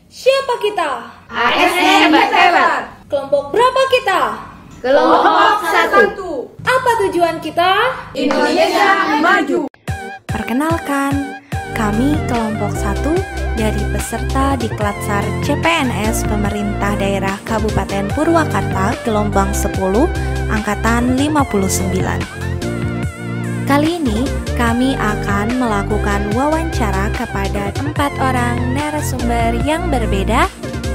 Siapa kita? ASN Hebat. Kelompok berapa kita? Kelompok 1. Apa tujuan kita? Indonesia maju. Perkenalkan, kami kelompok 1 dari peserta Diklat-SAR CPNS Pemerintah Daerah Kabupaten Purwakarta gelombang 10 angkatan 59. Kali ini kami akan melakukan wawancara kepada 4 orang narasumber yang berbeda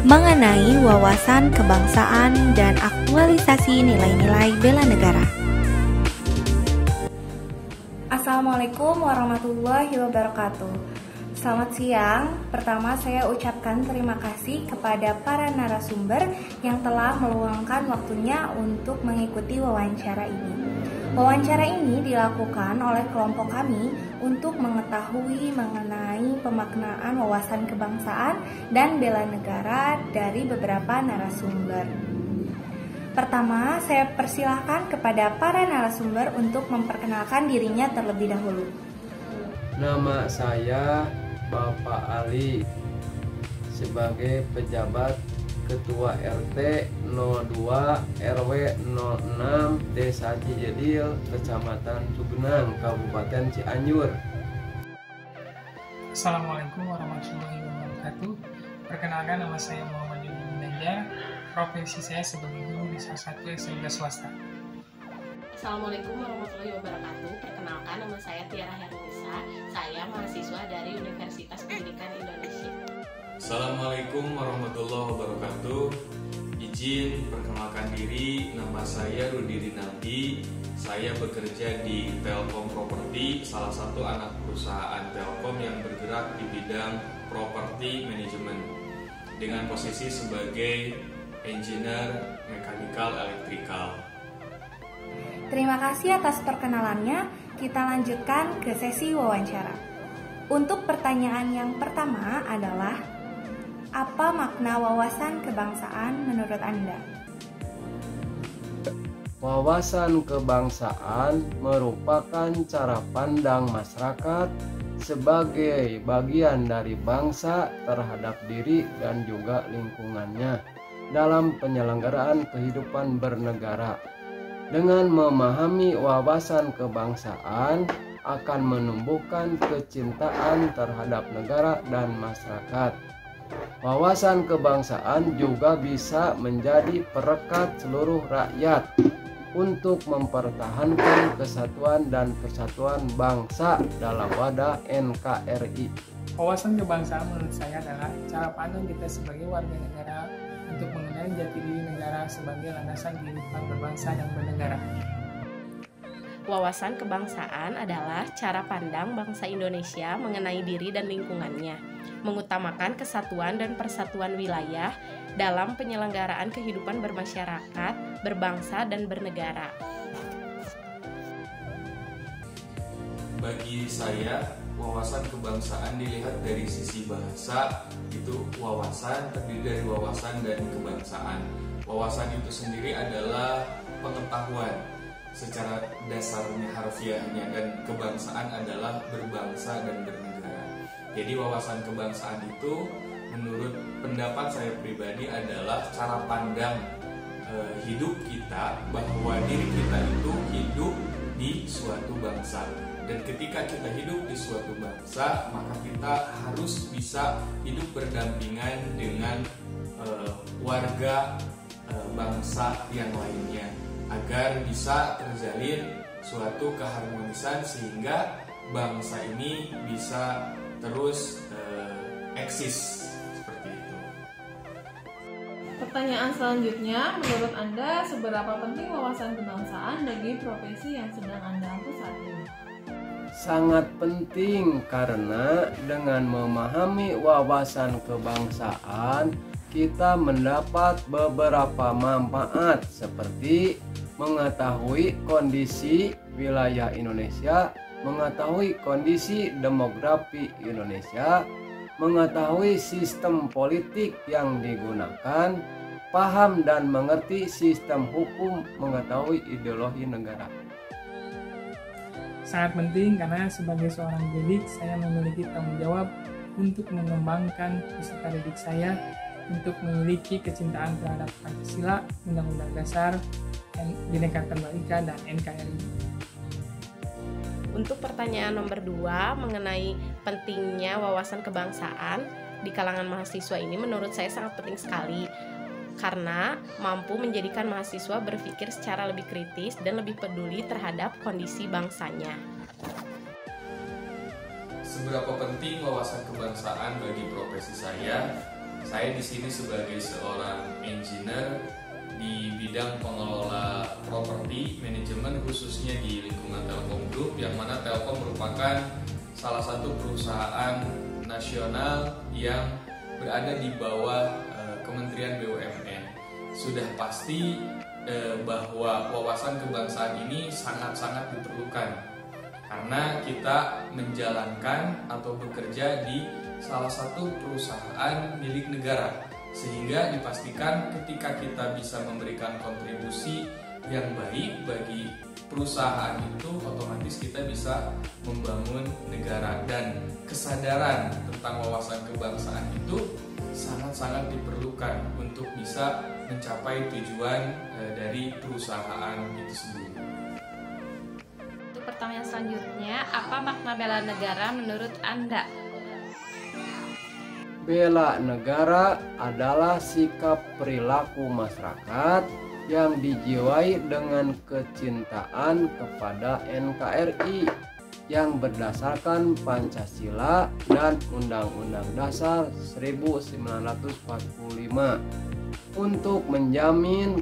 mengenai wawasan kebangsaan dan aktualisasi nilai-nilai bela negara. Assalamualaikum warahmatullahi wabarakatuh. Selamat siang. Pertama saya ucapkan terima kasih kepada para narasumber yang telah meluangkan waktunya untuk mengikuti wawancara ini. Wawancara ini dilakukan oleh kelompok kami untuk mengetahui mengenai pemaknaan wawasan kebangsaan dan bela negara dari beberapa narasumber. Pertama, saya persilahkan kepada para narasumber untuk memperkenalkan dirinya terlebih dahulu. Nama saya Bapak Ali sebagai pejabat Ketua RT 02 RW 06 Desa Cijedil, Kecamatan Cugenang, Kabupaten Cianjur. Assalamualaikum warahmatullahi wabarakatuh. Perkenalkan, nama saya Muhammad Yudi Ginanjar. Profesi saya sebagai guru di salah satu SMK swasta. Assalamualaikum warahmatullahi wabarakatuh. Perkenalkan, nama saya Tiara Herunisa. Saya mahasiswa dari Universitas Pendidikan Indonesia. Assalamualaikum warahmatullahi wabarakatuh. Izin perkenalkan diri, nama saya Rudi Rinaldi. Saya bekerja di Telkom Property, salah satu anak perusahaan Telkom yang bergerak di bidang property management dengan posisi sebagai engineer mechanical electrical. Terima kasih atas perkenalannya. Kita lanjutkan ke sesi wawancara. Untuk pertanyaan yang pertama adalah, apa makna wawasan kebangsaan menurut Anda? Wawasan kebangsaan merupakan cara pandang masyarakat sebagai bagian dari bangsa terhadap diri dan juga lingkungannya dalam penyelenggaraan kehidupan bernegara. Dengan memahami wawasan kebangsaan akan menumbuhkan kecintaan terhadap negara dan masyarakat. Wawasan kebangsaan juga bisa menjadi perekat seluruh rakyat untuk mempertahankan kesatuan dan persatuan bangsa dalam wadah NKRI. Wawasan kebangsaan menurut saya adalah cara pandang kita sebagai warga negara untuk mengenali jati diri negara sebagai landasan kehidupan berbangsa dan bernegara. Wawasan kebangsaan adalah cara pandang bangsa Indonesia mengenai diri dan lingkungannya, mengutamakan kesatuan dan persatuan wilayah dalam penyelenggaraan kehidupan bermasyarakat, berbangsa, dan bernegara. Bagi saya, wawasan kebangsaan dilihat dari sisi bahasa, itu wawasan terdiri dari wawasan dan kebangsaan. Wawasan itu sendiri adalah pengetahuan secara dasarnya harfiahnya, dan kebangsaan adalah berbangsa dan bernegara. Jadi wawasan kebangsaan itu menurut pendapat saya pribadi adalah cara pandang hidup kita, bahwa diri kita itu hidup di suatu bangsa. Dan ketika kita hidup di suatu bangsa, maka kita harus bisa hidup berdampingan dengan warga bangsa yang lainnya, agar bisa terjalin suatu keharmonisan sehingga bangsa ini bisa terus eksis seperti itu. Pertanyaan selanjutnya, menurut Anda seberapa penting wawasan kebangsaan bagi profesi yang sedang Anda ampu saat ini? Sangat penting, karena dengan memahami wawasan kebangsaan kita mendapat beberapa manfaat seperti mengetahui kondisi wilayah Indonesia, mengetahui kondisi demografi Indonesia, mengetahui sistem politik yang digunakan, paham dan mengerti sistem hukum, mengetahui ideologi negara. Sangat penting karena sebagai seorang pendidik saya memiliki tanggung jawab untuk mengembangkan peserta didik saya untuk memiliki kecintaan terhadap Pancasila, Undang-Undang Dasar, Bhinneka Tunggal Ika, dan NKRI. Untuk pertanyaan nomor 2 mengenai pentingnya wawasan kebangsaan di kalangan mahasiswa ini menurut saya sangat penting sekali karena mampu menjadikan mahasiswa berpikir secara lebih kritis dan lebih peduli terhadap kondisi bangsanya. Seberapa penting wawasan kebangsaan bagi profesi saya? Saya di sini sebagai seorang engineer di bidang pengelola properti manajemen khususnya di lingkungan Telkom Group, yang mana Telkom merupakan salah satu perusahaan nasional yang berada di bawah Kementerian BUMN. Sudah pasti bahwa wawasan kebangsaan ini sangat-sangat diperlukan karena kita menjalankan atau bekerja di salah satu perusahaan milik negara, sehingga dipastikan ketika kita bisa memberikan kontribusi yang baik bagi perusahaan itu, otomatis kita bisa membangun negara. Dan kesadaran tentang wawasan kebangsaan itu sangat-sangat diperlukan untuk bisa mencapai tujuan dari perusahaan itu sendiri. Untuk pertanyaan selanjutnya, apa makna bela negara menurut Anda? Bela negara adalah sikap perilaku masyarakat yang dijiwai dengan kecintaan kepada NKRI yang berdasarkan Pancasila dan Undang-Undang Dasar 1945 untuk menjamin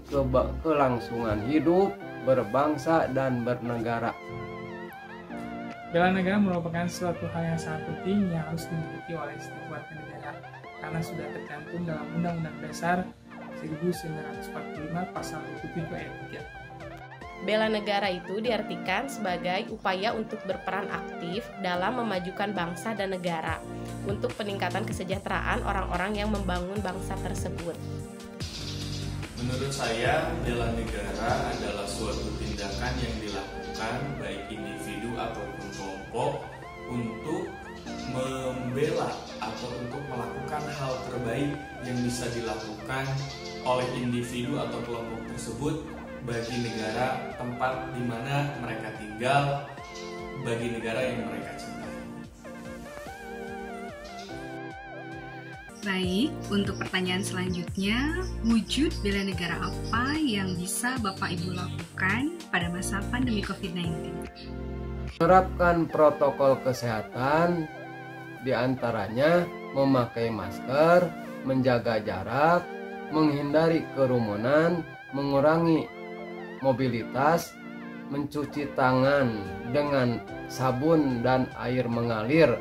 kelangsungan hidup, berbangsa, dan bernegara. Bela negara merupakan suatu hal yang sangat penting yang harus dimiliki oleh setiap warga negara karena sudah tercantum dalam Undang-Undang Dasar 1945 pasal 27 ayat 3. Bela negara itu diartikan sebagai upaya untuk berperan aktif dalam memajukan bangsa dan negara untuk peningkatan kesejahteraan orang-orang yang membangun bangsa tersebut. Menurut saya, bela negara adalah suatu tindakan yang dilakukan baik individu ataupun kelompok untuk membela atau untuk melakukan hal terbaik yang bisa dilakukan oleh individu atau kelompok tersebut bagi negara tempat di mana mereka tinggal, bagi negara yang mereka cintai. Baik, untuk pertanyaan selanjutnya, wujud bela negara apa yang bisa Bapak Ibu lakukan pada masa pandemi COVID-19? Menerapkan protokol kesehatan, diantaranya memakai masker, menjaga jarak, menghindari kerumunan, mengurangi mobilitas, mencuci tangan dengan sabun dan air mengalir,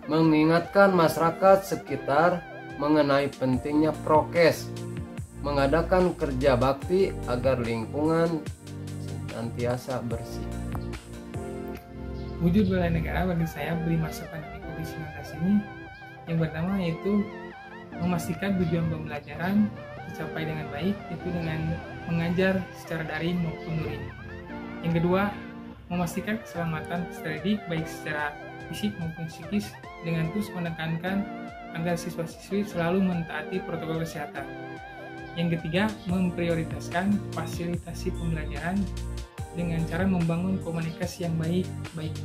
mengingatkan masyarakat sekitar mengenai pentingnya prokes, mengadakan kerja bakti agar lingkungan senantiasa bersih. Wujud bela negara bagi saya beri masa pandemi COVID-19 ini yang pertama yaitu memastikan tujuan pembelajaran tercapai dengan baik, itu dengan mengajar secara daring maupun luring. Yang kedua, memastikan keselamatan peserta didik baik secara fisik maupun psikis dengan terus menekankan agar siswa-siswi selalu mentaati protokol kesehatan. Yang ketiga, memprioritaskan fasilitasi pembelajaran dengan cara membangun komunikasi yang baik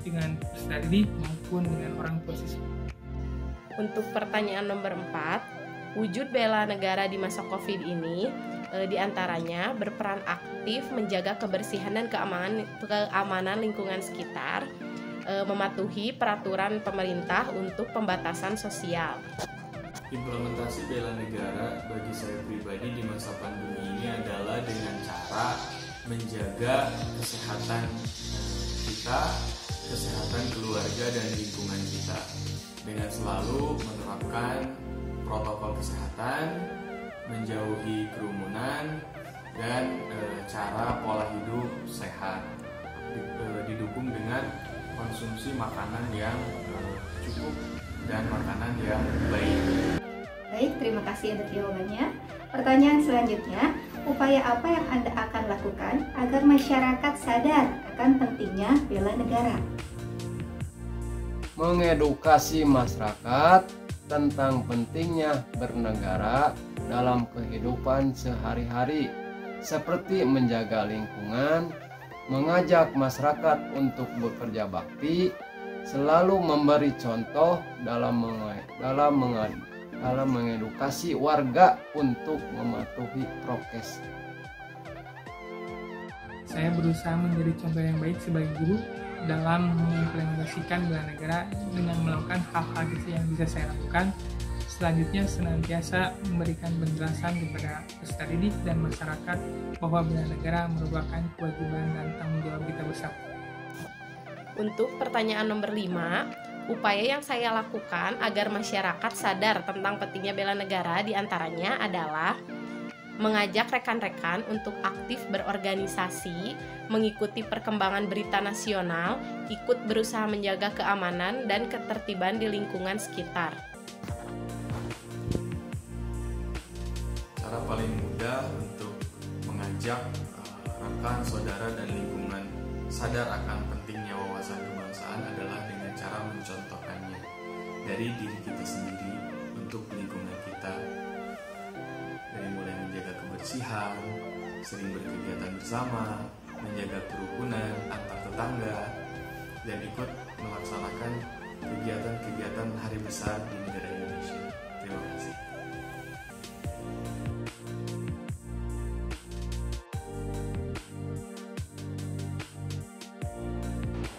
dengan peserta didik maupun dengan orang tua siswa. Untuk pertanyaan nomor 4, wujud bela negara di masa COVID ini diantaranya berperan aktif menjaga kebersihan dan keamanan lingkungan sekitar, mematuhi peraturan pemerintah untuk pembatasan sosial. Implementasi bela negara bagi saya pribadi di masa pandemi ini adalah dengan cara menjaga kesehatan kita, kesehatan keluarga dan lingkungan kita dengan selalu menerapkan protokol kesehatan, menjauhi kerumunan, dan cara pola hidup sehat, didukung dengan konsumsi makanan yang cukup dan makanan yang baik. Baik, terima kasih untuk jawabannya. Pertanyaan selanjutnya, upaya apa yang Anda akan lakukan agar masyarakat sadar akan pentingnya bela negara? mengedukasi masyarakat tentang pentingnya bernegara dalam kehidupan sehari-hari, seperti menjaga lingkungan, mengajak masyarakat untuk bekerja bakti, selalu memberi contoh dalam mengedukasi warga untuk mematuhi prokes. Saya berusaha menjadi contoh yang baik sebagai guru dalam mengimplementasikan bela negara dengan melakukan hal-hal yang bisa saya lakukan. Selanjutnya, senantiasa memberikan penjelasan kepada peserta didik dan masyarakat bahwa bela negara merupakan kewajiban dan tanggung jawab kita bersama. Untuk pertanyaan nomor 5, upaya yang saya lakukan agar masyarakat sadar tentang pentingnya bela negara diantaranya adalah mengajak rekan-rekan untuk aktif berorganisasi, mengikuti perkembangan berita nasional, ikut berusaha menjaga keamanan dan ketertiban di lingkungan sekitar. Cara paling mudah untuk mengajak rekan, saudara, dan lingkungan sadar akan pentingnya wawasan kebangsaan adalah dengan cara mencontohkannya dari diri kita sendiri untuk lingkungan kita. Dari mulai menjaga kebersihan, sering berkegiatan bersama, menjaga kerukunan antar tetangga, dan ikut melaksanakan kegiatan-kegiatan hari besar di negara Indonesia. Terima kasih.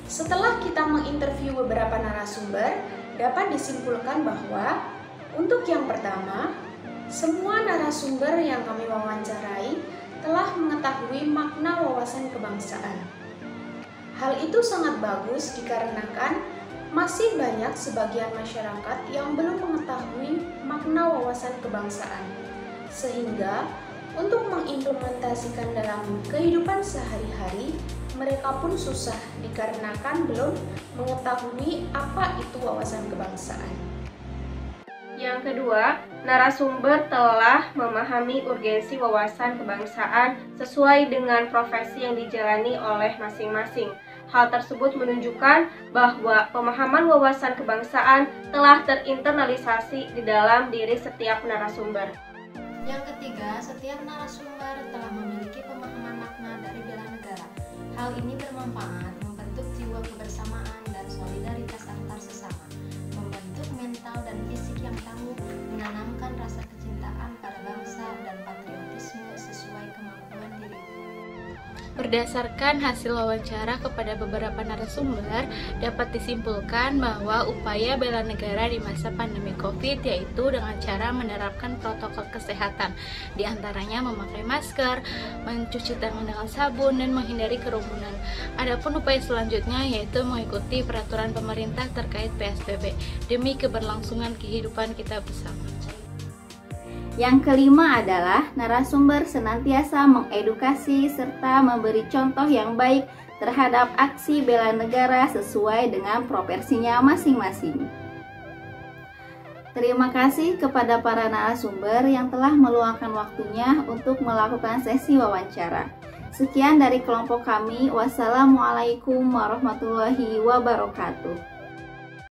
Setelah kita menginterview beberapa narasumber, dapat disimpulkan bahwa untuk yang pertama, semua narasumber yang kami wawancarai telah mengetahui makna wawasan kebangsaan. Hal itu sangat bagus dikarenakan masih banyak sebagian masyarakat yang belum mengetahui makna wawasan kebangsaan. Sehingga untuk mengimplementasikan dalam kehidupan sehari-hari, mereka pun susah dikarenakan belum mengetahui apa itu wawasan kebangsaan. Yang kedua, narasumber telah memahami urgensi wawasan kebangsaan sesuai dengan profesi yang dijalani oleh masing-masing. Hal tersebut menunjukkan bahwa pemahaman wawasan kebangsaan telah terinternalisasi di dalam diri setiap narasumber. Yang ketiga, setiap narasumber telah memiliki pemahaman makna dari bela negara. Hal ini bermanfaat membentuk jiwa kebersamaan dan solidaritas antar sesama, membentuk mental dan fisik yang tangguh, menanamkan rasa kecintaan pada bangsa dan patriotisme sesuai kemampuan diri. Berdasarkan hasil wawancara kepada beberapa narasumber, dapat disimpulkan bahwa upaya bela negara di masa pandemi COVID yaitu dengan cara menerapkan protokol kesehatan, di antaranya memakai masker, mencuci tangan dengan sabun, dan menghindari kerumunan. Adapun upaya selanjutnya yaitu mengikuti peraturan pemerintah terkait PSBB demi keberlangsungan kehidupan kita bersama. Yang kelima adalah narasumber senantiasa mengedukasi serta memberi contoh yang baik terhadap aksi bela negara sesuai dengan profesinya masing-masing. Terima kasih kepada para narasumber yang telah meluangkan waktunya untuk melakukan sesi wawancara. Sekian dari kelompok kami. Wassalamualaikum warahmatullahi wabarakatuh.